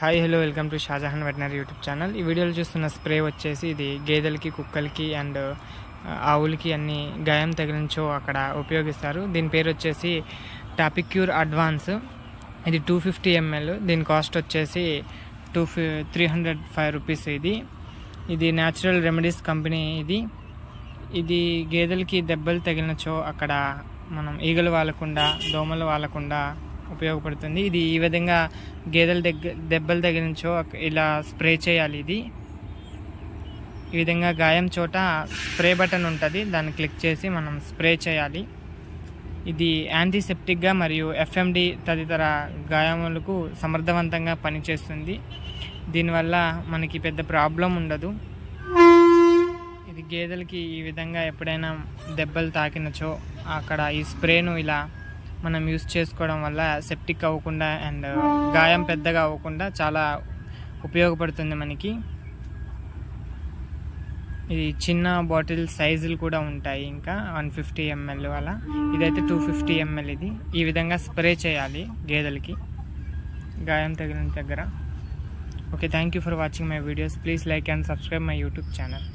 Hi hello welcome to Shahjahan veterinary YouTube channel. ఈ వీడియోలో చూస్తున్న స్ప్రే వచ్చేసి ఇది గేదెలకి, కుక్కలకి అండ్ ఆవులకి అన్ని గాయం తగిలించో అక్కడ ఉపయోగిస్తారు. దీని పేరు వచ్చేసి టాపిక్యూర్ అడ్వాన్స్. ఇది 250 ml. దీని కాస్ట్ వచ్చేసి 305 రూపీస్. ఇది న్యాచురల్ రెమెడీస్ కంపెనీ. ఇది గేదెలకి దెబ్బలు తగిలినచో అక్కడ మనం ఈగలు వాలకుండా, దోమలు వాలకుండా ఉపయోగపడుతుంది. ఇది ఈ విధంగా గేదెల దెబ్బలు తగిలించో ఇలా స్ప్రే చేయాలి. ఈ విధంగా గాయం చోట స్ప్రే బటన్ ఉంటుంది, దాన్ని క్లిక్ చేసి మనం స్ప్రే చేయాలి. ఇది యాంటీసెప్టిక్గా మరియు ఎఫ్ఎండి తదితర గాయములకు సమర్థవంతంగా పనిచేస్తుంది. దీనివల్ల మనకి పెద్ద ప్రాబ్లం ఉండదు. ఇది గేదెలకి ఈ విధంగా ఎప్పుడైనా దెబ్బలు తాకినచో అక్కడ ఈ స్ప్రేను ఇలా మనం యూస్ చేసుకోవడం వల్ల సెప్టిక్ అవ్వకుండా అండ్ గాయం పెద్దగా అవ్వకుండా చాలా ఉపయోగపడుతుంది మనకి. ఇది చిన్న బాటిల్ సైజులు కూడా ఉంటాయి, ఇంకా 150 ml అలా. ఇదైతే 250 ml. ఇది ఈ విధంగా స్ప్రే చేయాలి గేదెలకి గాయం తగిలిన దగ్గర. Okay, thank you for watching my videos. Please like and subscribe my YouTube channel.